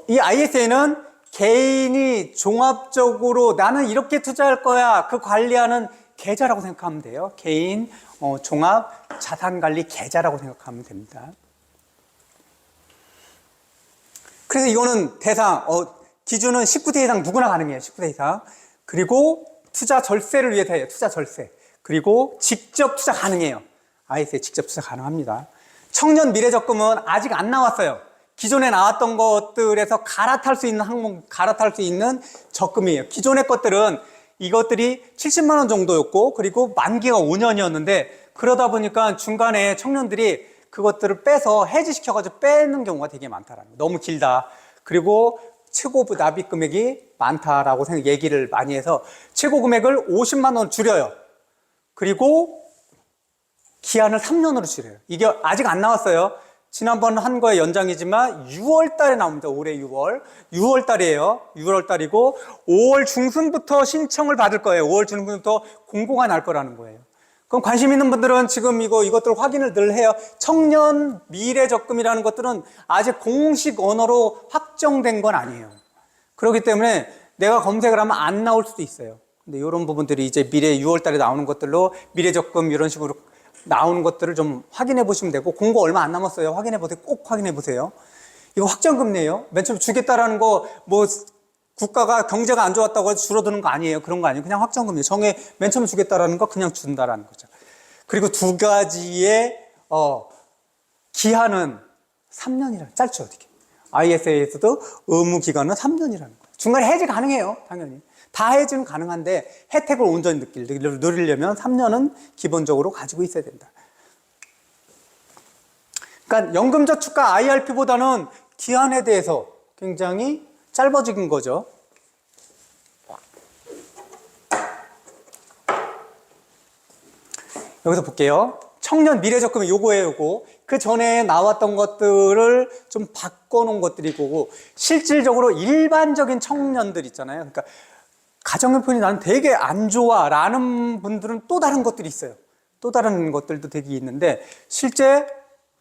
이 ISA는 개인이 종합적으로 나는 이렇게 투자할 거야 그 관리하는 계좌라고 생각하면 돼요. 개인 종합 자산관리 계좌라고 생각하면 됩니다. 그래서 이거는 대상 기준은 19세 이상 누구나 가능해요. 19세 이상. 그리고 투자 절세를 위해서 해요. 투자 절세. 그리고 직접 투자 가능해요. ISA 직접 투자 가능합니다. 청년 미래적금은 아직 안 나왔어요. 기존에 나왔던 것들에서 갈아탈 수 있는 항목, 갈아탈 수 있는 적금이에요. 기존의 것들은 이것들이 70만 원 정도였고 그리고 만기가 5년이었는데 그러다 보니까 중간에 청년들이 그것들을 빼서 해지시켜가지고 빼는 경우가 되게 많다라는 거예요. 너무 길다. 그리고 최고 납입 금액이 많다라고 얘기를 많이 해서 최고 금액을 50만 원 줄여요. 그리고 기한을 3년으로 줄여요. 이게 아직 안 나왔어요. 지난번 한 거의 연장이지만 6월 달에 나옵니다. 올해 6월 달이에요. 6월 달이고 5월 중순부터 신청을 받을 거예요. 5월 중순부터 공고가 날 거라는 거예요. 그럼 관심 있는 분들은 지금 이것들 확인을 늘 해요. 청년 미래적금이라는 것들은 아직 공식 언어로 확정된 건 아니에요. 그렇기 때문에 내가 검색을 하면 안 나올 수도 있어요. 근데 이런 부분들이 이제 미래 6월 달에 나오는 것들로 미래적금 이런 식으로 나오는 것들을 좀 확인해 보시면 되고 공고 얼마 안 남았어요. 확인해 보세요. 꼭 확인해 보세요. 이거 확정금리예요. 맨 처음에 주겠다라는 거 뭐 국가가 경제가 안 좋았다고 해서 줄어드는 거 아니에요. 그런 거 아니에요. 그냥 확정금리. 맨 처음에 주겠다라는 거 그냥 준다라는 거죠. 그리고 두 가지의 기한은 3년이라 짧죠. 어떻게? ISA에서도 의무 기간은 3년이라는 거예요. 중간에 해지 가능해요. 당연히. 다 해지는 가능한데 혜택을 온전히 누리려면 3년은 기본적으로 가지고 있어야 된다. 그러니까 연금저축과 IRP보다는 기한에 대해서 굉장히 짧아진 거죠. 여기서 볼게요. 청년 미래적금이 요거예요, 요거. 그 전에 나왔던 것들을 좀 바꿔놓은 것들이고, 실질적으로 일반적인 청년들 있잖아요. 그러니까 가정형편이 나는 되게 안 좋아 라는 분들은 또 다른 것들이 있어요. 또 다른 것들도 되게 있는데, 실제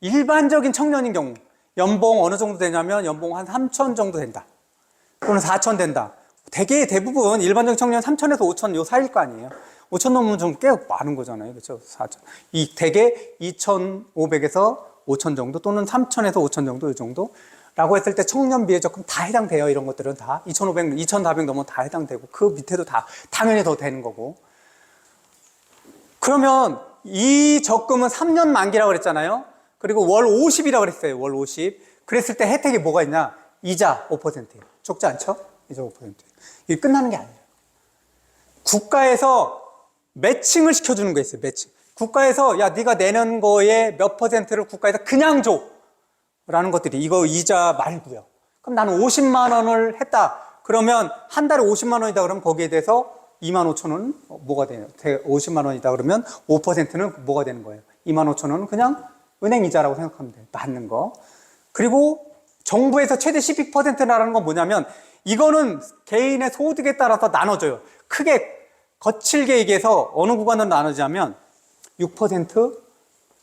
일반적인 청년인 경우, 연봉 어느 정도 되냐면 연봉 한 3천 정도 된다. 또는 4천 된다. 대부분 일반적인 청년 3천에서 5천 요 사이일 거 아니에요. 5천 넘으면 좀 꽤 많은 거잖아요. 그렇죠? 4천. 대개 2,500에서 5천 정도 또는 3천에서 5천 정도 이 정도. 라고 했을 때 청년 미래적금 다 해당돼요. 이런 것들은 다 2,500, 2,400 넘으면 다 해당되고 그 밑에도 다 당연히 더 되는 거고. 그러면 이 적금은 3년 만기라고 그랬잖아요. 그리고 월 50이라고 그랬어요. 월 50. 그랬을 때 혜택이 뭐가 있냐? 이자 5%예요. 적지 않죠? 이자 5%. 이게 끝나는 게 아니에요. 국가에서 매칭을 시켜주는 거 있어요. 매칭. 국가에서 야 네가 내는 거에 몇 퍼센트를 국가에서 그냥 줘. 라는 것들이 이거 이자 말고요. 그럼 나는 50만 원을 했다. 그러면 한 달에 50만 원이다 그러면 거기에 대해서 2만 5천 원은 뭐가 돼요? 50만 원이다 그러면 5%는 뭐가 되는 거예요? 2만 5천 원은 그냥 은행 이자라고 생각하면 돼요. 받는 거. 그리고 정부에서 최대 12%라는 건 뭐냐면 이거는 개인의 소득에 따라서 나눠져요. 크게 거칠게 얘기해서 어느 구간으로 나눠지냐면 6%,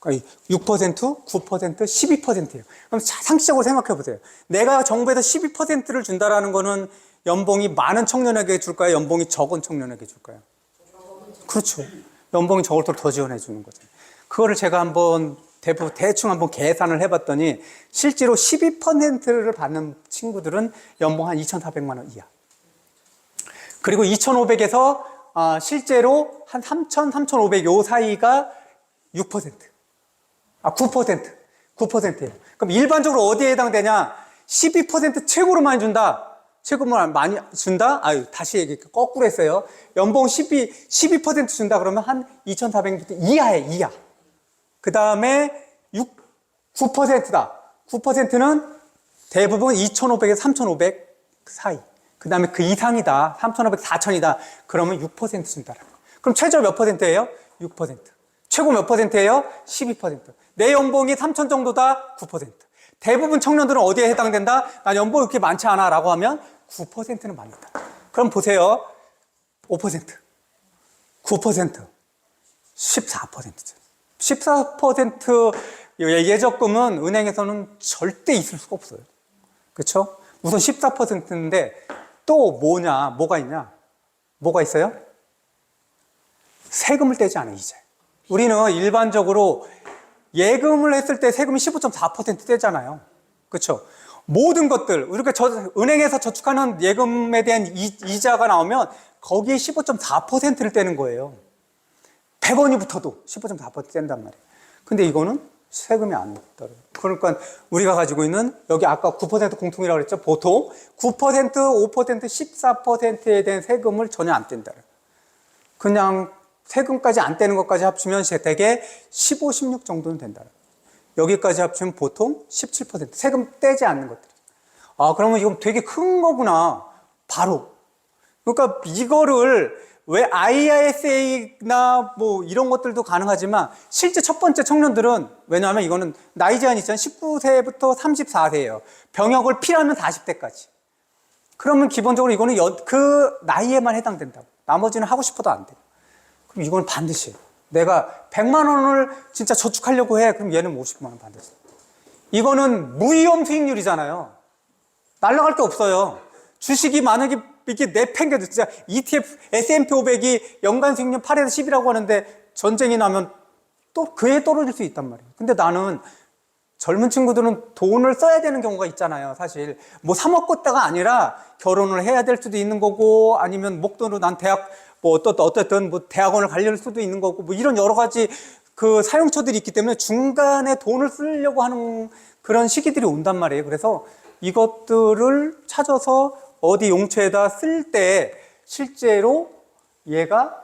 9%, 12%예요. 그럼 상식적으로 생각해 보세요. 내가 정부에서 12%를 준다라는 거는 연봉이 많은 청년에게 줄까요? 연봉이 적은 청년에게 줄까요? 그렇죠. 연봉이 적을수록 더 지원해 주는 거죠. 그거를 제가 한번 대충 한번 계산을 해봤더니 실제로 12%를 받는 친구들은 연봉 한 2,400만 원 이하. 그리고 2,500에서 실제로 한 3,000, 3,500 요 사이가 6%. 9%예요. 그럼 일반적으로 어디에 해당되냐? 12% 최고로 많이 준다. 최고로 많이 준다? 다시 얘기 거꾸로 했어요. 연봉 12% 준다 그러면 한 2,400m 이하에 이하. 그 다음에 9%다. 9%는 대부분 2,500에서 3,500 사이. 그 다음에 그 이상이다. 3,500, 4,000이다. 그러면 6% 준다. 그럼 최저 몇 %예요? 6%. 최고 몇 %예요? 12%. 내 연봉이 3,000 정도다? 9%. 대부분 청년들은 어디에 해당된다? 난 연봉이 그렇게 많지 않아 라고 하면 9%는 받는다. 그럼 보세요. 5%, 9%, 14%죠. 14% 예적금은 은행에서는 절대 있을 수가 없어요. 그렇죠? 우선 14%인데 또 뭐가 있냐? 뭐가 있어요? 세금을 떼지 않아요, 이제. 우리는 일반적으로 예금을 했을 때 세금이 15.4% 떼잖아요. 그렇죠? 모든 것들, 우리가 은행에서 저축하는 예금에 대한 이자가 나오면 거기에 15.4%를 떼는 거예요. 100원이 붙어도 15.4% 뗀단 말이에요. 근데 이거는 세금이 안 따라요. 그러니까 우리가 가지고 있는 여기 아까 9% 공통이라고 그랬죠. 보통 9%, 5%, 14%에 대한 세금을 전혀 안 뗀다. 그냥 세금까지 안 떼는 것까지 합치면 대개 15, 16 정도는 된다. 여기까지 합치면 보통 17% 세금 떼지 않는 것들. 아, 그러면 이건 되게 큰 거구나. 바로. 그러니까 이거를 왜 IRSA나 뭐 이런 것들도 가능하지만 실제 첫 번째 청년들은 왜냐하면 이거는 나이 제한이 있잖아요. 19세부터 34세예요. 병역을 필요하면 40대까지. 그러면 기본적으로 이거는 그 나이에만 해당된다고. 나머지는 하고 싶어도 안 돼요. 그럼 이건 반드시 내가 100만 원을 진짜 저축하려고 해. 그럼 얘는 50만 원 반드시. 이거는 무위험 수익률이잖아요. 날라갈 게 없어요. 주식이 만약에 이렇게 내팽겨도 진짜 ETF, S&P 500이 연간 수익률 8에서 10이라고 하는데 전쟁이 나면 또 그에 떨어질 수 있단 말이에요. 근데 나는 젊은 친구들은 돈을 써야 되는 경우가 있잖아요. 사실 뭐 사 먹겠다가 아니라 결혼을 해야 될 수도 있는 거고 아니면 목돈으로 난 대학 뭐 어쨌든 뭐 대학원을 가려는 수도 있는 거고 뭐 이런 여러 가지 그 사용처들이 있기 때문에 중간에 돈을 쓰려고 하는 그런 시기들이 온단 말이에요. 그래서 이것들을 찾아서 어디 용처에다 쓸 때 실제로 얘가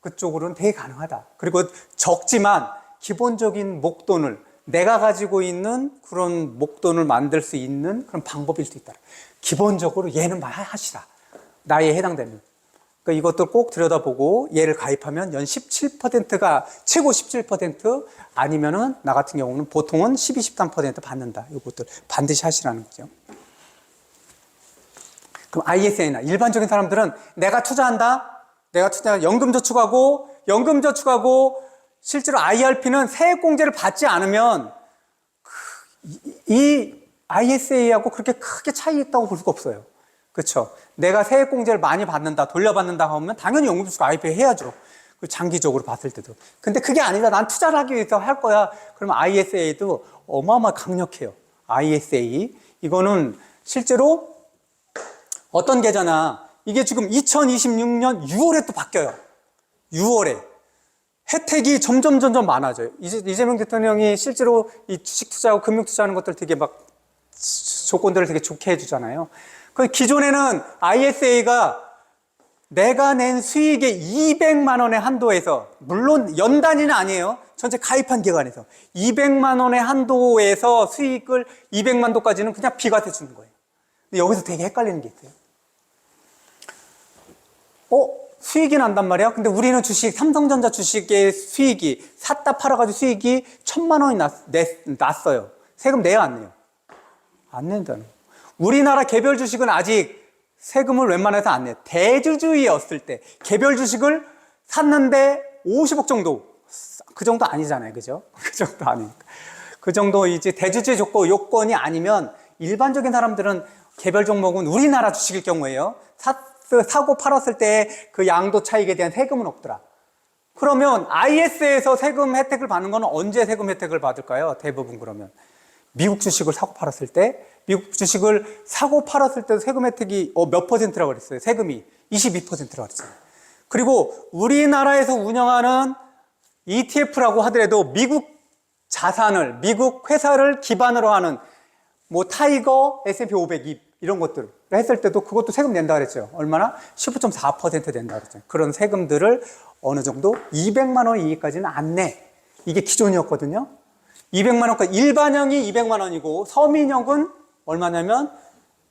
그쪽으로는 되게 가능하다. 그리고 적지만 기본적인 목돈을 내가 가지고 있는 그런 목돈을 만들 수 있는 그런 방법일 수 있다. 기본적으로 얘는 하시라. 나이에 해당되는. 그러니까 이것도 꼭 들여다보고 얘를 가입하면 연 17%가 최고 17% 아니면은 나 같은 경우는 보통은 12, 13% 받는다. 이것들 반드시 하시라는 거죠. 그럼 ISA나 일반적인 사람들은 내가 투자한다. 내가 연금저축하고 실제로 IRP는 세액공제를 받지 않으면 이 ISA하고 그렇게 크게 차이 있다고 볼 수가 없어요. 그렇죠? 내가 세액공제를 많이 받는다, 돌려받는다 하면 당연히 연금저축 IRP 해야죠. 장기적으로 봤을 때도. 근데 그게 아니라 난 투자를 하기 위해서 할 거야. 그러면 ISA도 어마어마하게 강력해요. ISA. 이거는 실제로 어떤 계좌나 이게 지금 2026년 6월에 또 바뀌어요. 6월에. 혜택이 점점 많아져요. 이재명 대통령이 실제로 이 주식 투자하고 금융 투자하는 것들 되게 막 조건들을 되게 좋게 해주잖아요. 그 기존에는 ISA가 내가 낸 수익의 200만 원의 한도에서, 물론 연단위는 아니에요. 전체 가입한 기간에서 200만 원의 한도에서 수익을 200만 도까지는 그냥 비과세 주는 거예요. 근데 여기서 되게 헷갈리는 게 있어요. 수익이 난단 말이야? 근데 우리는 삼성전자 주식의 수익이, 샀다 팔아가지고 수익이 1,000만 원이 났어요. 세금 내요, 안 내요? 안 낸다는. 우리나라 개별 주식은 아직 세금을 웬만해서 안 내요. 대주주였을 때, 개별 주식을 샀는데 50억 정도. 그 정도 아니잖아요. 그죠? 그 정도 아니니까. 그 정도 이제 대주주 요건이 아니면 일반적인 사람들은 개별 종목은 우리나라 주식일 경우에요. 사고 팔았을 때 그 양도 차익에 대한 세금은 없더라. 그러면 IS에서 세금 혜택을 받는 거는 언제 세금 혜택을 받을까요? 대부분 그러면 미국 주식을 사고 팔았을 때, 미국 주식을 사고 팔았을 때 세금 혜택이 몇 퍼센트라고 그랬어요? 세금이 22%라고 그랬어요. 그리고 우리나라에서 운영하는 ETF라고 하더라도 미국 자산을, 미국 회사를 기반으로 하는 뭐 타이거, S&P 500 이런 것들을 했을 때도 그것도 세금 낸다 그랬죠. 얼마나? 15.4% 낸다 그랬죠. 그런 세금들을 어느 정도 200만 원 이하까지는 안 내. 이게 기존이었거든요. 200만 원까지, 일반형이 200만 원이고 서민형은 얼마냐면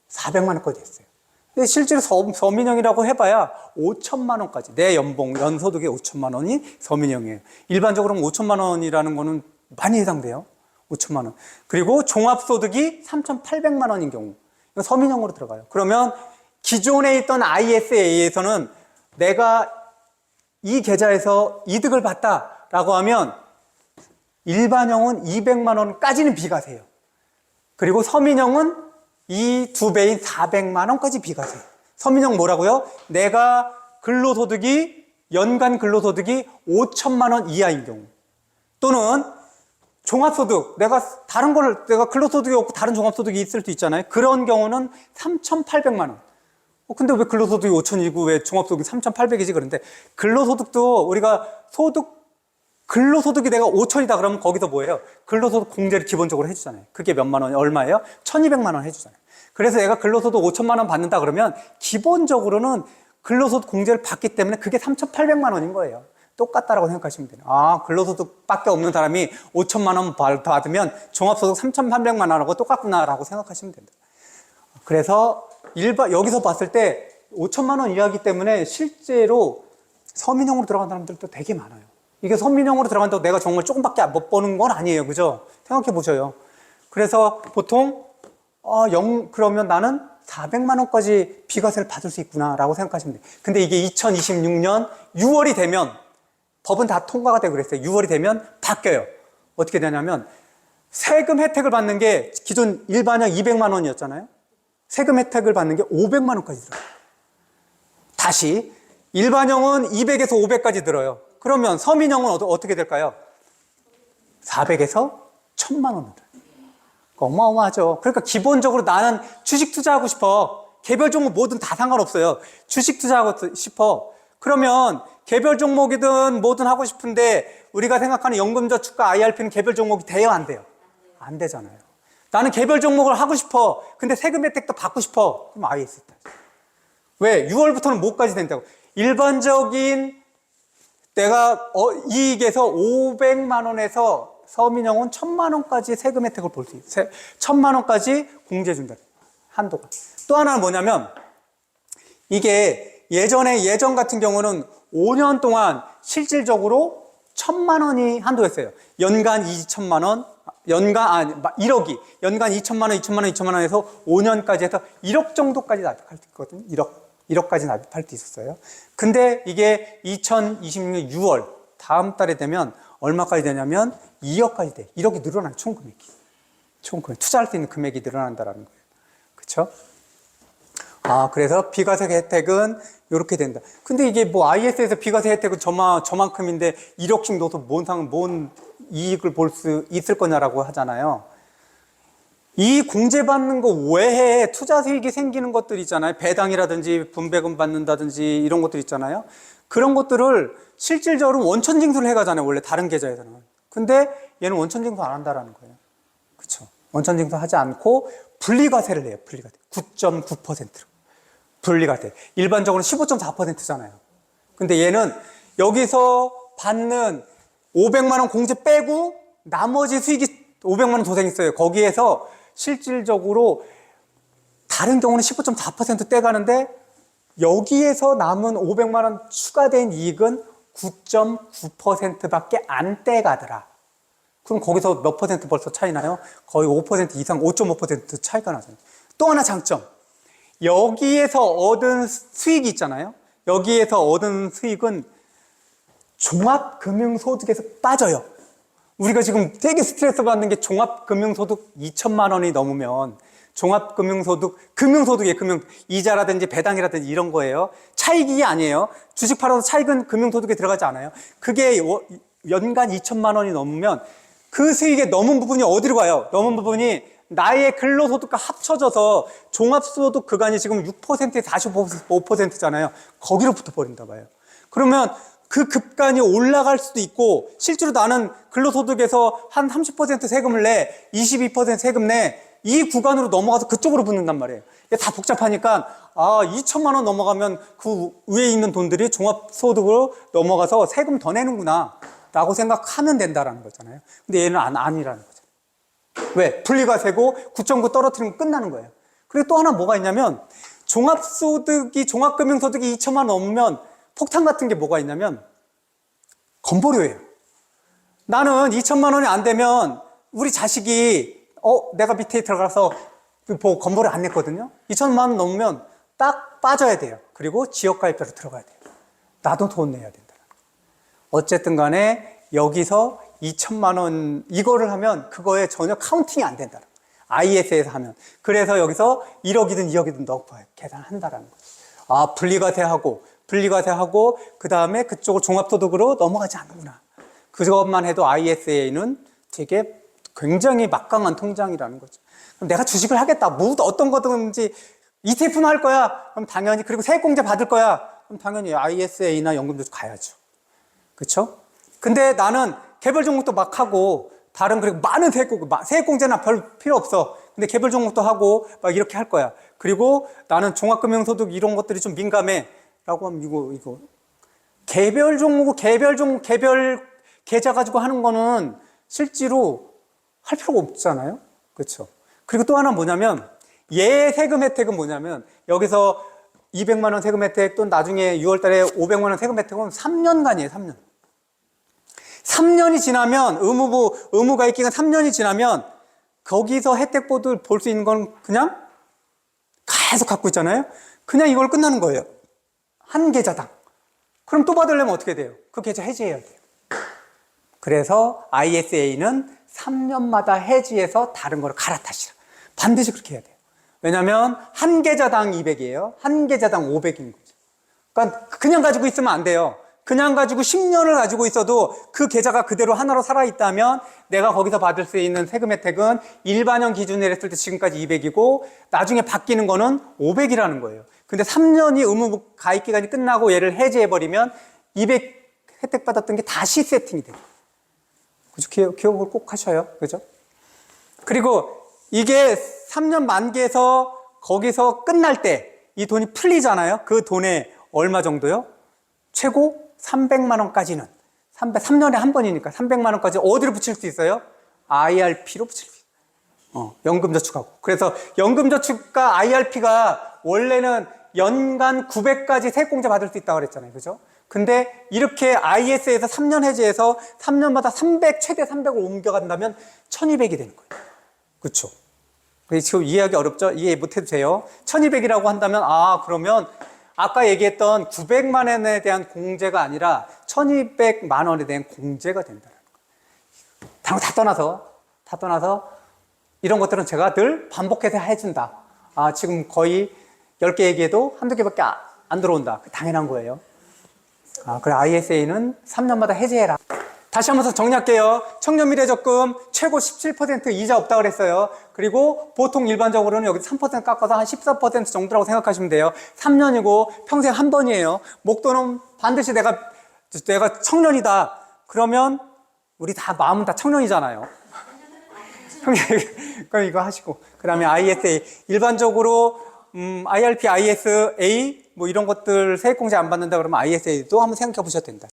400만 원까지 됐어요. 근데 실제로 서민형이라고 해봐야 5천만 원까지, 내 연소득의 5천만 원이 서민형이에요. 일반적으로는 5천만 원이라는 거는 많이 해당돼요. 5천만 원. 그리고 종합소득이 3,800만 원인 경우, 이건 서민형으로 들어가요. 그러면 기존에 있던 ISA에서는 내가 이 계좌에서 이득을 봤다라고 하면 일반형은 200만 원까지는 비과세예요. 그리고 서민형은 이 두 배인 400만 원까지 비과세. 서민형 뭐라고요? 내가 연간 근로소득이 5천만 원 이하인 경우, 또는 종합소득, 내가 근로소득이 없고 다른 종합소득이 있을 수 있잖아요. 그런 경우는 3,800만 원. 근데 왜 근로소득이 5천이고 왜 종합소득이 3,800이지? 그런데 근로소득도 우리가 근로소득이 내가 5천이다 그러면 거기서 뭐예요? 근로소득 공제를 기본적으로 해주잖아요. 그게 몇만 원이 얼마예요? 1,200만 원 해주잖아요. 그래서 내가 근로소득 5천만 원 받는다 그러면 기본적으로는 근로소득 공제를 받기 때문에 그게 3,800만 원인 거예요. 똑같다라고 생각하시면 돼요. 근로소득밖에 없는 사람이 5천만 원 받으면 종합소득 3,800만 원하고 똑같구나라고 생각하시면 됩니다. 그래서 여기서 봤을 때 5천만 원 이하이기 때문에 실제로 서민형으로 들어간 사람들도 되게 많아요. 이게 서민형으로 들어간다고 내가 정말 조금밖에 못 버는 건 아니에요. 그죠? 생각해 보셔요. 그래서 보통 그러면 나는 400만 원까지 비과세를 받을 수 있구나라고 생각하시면 돼요. 근데 이게 2026년 6월이 되면, 법은 다 통과가 되고 그랬어요. 6월이 되면 바뀌어요. 어떻게 되냐면 세금 혜택을 받는 게 기존 일반형 200만 원이었잖아요. 세금 혜택을 받는 게 500만 원까지 들어요. 다시 일반형은 200에서 500까지 들어요. 그러면 서민형은 어떻게 될까요? 400에서 1,000만 원으로. 어마어마하죠. 그러니까 기본적으로 나는 주식 투자하고 싶어. 개별 종목 뭐든 다 상관없어요. 주식 투자하고 싶어. 그러면 개별 종목이든 뭐든 하고 싶은데 우리가 생각하는 연금저축과 IRP는 개별 종목이 돼요, 안 돼요? 안 되잖아요. 나는 개별 종목을 하고 싶어. 근데 세금 혜택도 받고 싶어. 그럼 IS 있다. 왜? 6월부터는 뭐까지 된다고? 일반적인 내가 이익에서 500만 원에서 서민형은 1,000만 원까지 세금 혜택을 볼 수 있어요. 1,000만 원까지 공제해 준다. 한도가. 또 하나는 뭐냐면 이게 예전 같은 경우는 5년 동안 실질적으로 1,000만 원이 한도였어요. 연간 2천만 원, 1억이 연간 2천만 원, 2천만 원, 2천만 원에서 5년까지 해서 1억 정도까지 납입할 수 있거든요. 1억까지 납입할 수 있었어요. 근데 이게 2026년 6월 다음 달에 되면 얼마까지 되냐면 2억까지 돼. 1억이 늘어나요. 총 금액이. 투자할 수 있는 금액이 늘어난다라는 거예요. 그렇죠? 그래서 비과세 혜택은 이렇게 된다. 근데 이게 뭐 IS에서 비과세 혜택은 저만큼인데 1억씩 넣어서 뭔 이익을 볼 수 있을 거냐라고 하잖아요. 이 공제받는 거 외에 투자 수익이 생기는 것들 있잖아요. 배당이라든지 분배금 받는다든지 이런 것들 있잖아요. 그런 것들을 실질적으로 원천징수를 해가잖아요. 원래 다른 계좌에서는. 근데 얘는 원천징수 안 한다라는 거예요. 그렇죠? 원천징수 하지 않고 분리과세를 해요. 분리과세. 9.9%로. 분리과세. 일반적으로 15.4%잖아요. 근데 얘는 여기서 받는 500만 원 공제 빼고 나머지 수익이 500만 원 더 생겼어요. 거기에서 실질적으로 다른 경우는 15.4% 떼가는데 여기에서 남은 500만 원 추가된 이익은 9.9%밖에 안 떼가더라. 그럼 거기서 몇 퍼센트 벌써 차이 나요? 거의 5% 이상, 5.5% 차이가 나잖아요. 또 하나 장점. 여기에서 얻은 수익이 있잖아요. 여기에서 얻은 수익은 종합금융소득에서 빠져요. 우리가 지금 되게 스트레스 받는 게 종합금융소득 2천만 원이 넘으면 종합금융소득, 이자라든지 배당이라든지 이런 거예요. 차익이 아니에요. 주식 팔아서 차익은 금융소득에 들어가지 않아요. 그게 연간 2천만 원이 넘으면 그 수익의 넘은 부분이 어디로 가요? 넘은 부분이 나의 근로소득과 합쳐져서 종합소득 그간이 지금 6%에서 45%잖아요. 거기로 붙어버린다 봐요. 그러면 그 급간이 올라갈 수도 있고 실제로 나는 근로소득에서 한 30% 세금을 내, 22% 세금 내, 이 구간으로 넘어가서 그쪽으로 붙는단 말이에요. 이게 다 복잡하니까 2천만 원 넘어가면 그 위에 있는 돈들이 종합소득으로 넘어가서 세금 더 내는구나 라고 생각하면 된다라는 거잖아요. 근데 얘는 아니라는 거죠. 왜? 분리과세고 9.9 떨어뜨리면 끝나는 거예요. 그리고 또 하나 뭐가 있냐면 종합금융소득이 2천만 원 넘으면 폭탄 같은 게 뭐가 있냐면 건보료예요. 나는 2천만 원이 안 되면 우리 자식이 내가 밑에 들어가서 건보료 안 냈거든요. 2천만 원 넘으면 딱 빠져야 돼요. 그리고 지역가입자로 들어가야 돼요. 나도 돈 내야 된다. 어쨌든 간에 여기서 2천만 원 이거를 하면 그거에 전혀 카운팅이 안 된다. IS에서 하면. 그래서 여기서 1억이든 2억이든 넣고 계산한다라는 거죠. 아, 분리과세하고, 그 다음에 그쪽을 종합소득으로 넘어가지 않는구나. 그것만 해도 ISA는 되게 굉장히 막강한 통장이라는 거죠. 그럼 내가 주식을 하겠다. 뭐 어떤 거든지 ETF만 할 거야. 그럼 당연히, 그리고 세액공제 받을 거야. 그럼 당연히 ISA나 연금저축 가야죠. 그렇죠? 근데 나는 개별 종목도 막 하고 다른 그리고 많은 세액공제나 별 필요 없어. 근데 개별 종목도 하고 막 이렇게 할 거야. 그리고 나는 종합금융소득 이런 것들이 좀 민감해. 라고 하면 이거 개별 개별 계좌 가지고 하는 거는 실제로 할 필요가 없잖아요. 그렇죠? 그리고 또 하나 뭐냐면 얘 세금 혜택은 뭐냐면 여기서 200만 원 세금 혜택 또 나중에 6월 달에 500만 원 세금 혜택은 3년간이에요. 3년. 3년이 지나면 의무가입 기간 3년이 지나면 거기서 혜택 볼 수 있는 건 그냥 계속 갖고 있잖아요. 그냥 이걸 끝나는 거예요. 한 계좌당. 그럼 또 받으려면 어떻게 돼요? 그 계좌 해지해야 돼요. 그래서 ISA는 3년마다 해지해서 다른 거를 갈아타시라. 반드시 그렇게 해야 돼요. 왜냐하면 한 계좌당 200이에요. 한 계좌당 500인 거죠. 그러니까 그냥 가지고 있으면 안 돼요. 그냥 가지고 10년을 가지고 있어도 그 계좌가 그대로 하나로 살아있다면 내가 거기서 받을 수 있는 세금 혜택은 일반형 기준으로 했을 때 지금까지 200이고 나중에 바뀌는 거는 500이라는 거예요. 근데 3년이 의무 가입 기간이 끝나고 얘를 해지해버리면 200 혜택 받았던 게 다시 세팅이 돼요. 그죠? 기억을 꼭 하셔요. 그죠? 그리고 이게 3년 만기에서 거기서 끝날 때 이 돈이 풀리잖아요. 그 돈에 얼마 정도요? 최고 300만 원까지는 3년에 한 번이니까 300만 원까지 어디로 붙일 수 있어요? IRP로 붙일 수 있어요. 연금저축하고. 그래서 연금저축과 IRP가 원래는 연간 900까지 세액공제 받을 수 있다고 그랬잖아요. 그죠? 근데 이렇게 IS에서 3년 해지해서 3년마다 최대 300을 옮겨간다면 1200이 되는 거예요. 그렇죠? 지금 이해하기 어렵죠? 이해 못해도 돼요. 1200이라고 한다면 그러면 아까 얘기했던 900만 원에 대한 공제가 아니라 1200만 원에 대한 공제가 된다는 거예요. 다른 거 다 떠나서 이런 것들은 제가 늘 반복해서 해준다. 지금 거의 10개 얘기해도 한두 개밖에 안 들어온다. 당연한 거예요. 그래, ISA는 3년마다 해지해라. 다시 한번 더 정리할게요. 청년미래적금 최고 17% 이자 없다고 그랬어요. 그리고 보통 일반적으로는 여기 3% 깎아서 한 14% 정도라고 생각하시면 돼요. 3년이고 평생 한 번이에요. 목돈은 반드시 내가 청년이다. 그러면 우리 다 마음은 다 청년이잖아요. 그럼 이거 하시고. 그 다음에 ISA. 일반적으로 IRP, ISA 뭐 이런 것들 세액공제 안 받는다 그러면 ISA도 한번 생각해 보셔도 된다.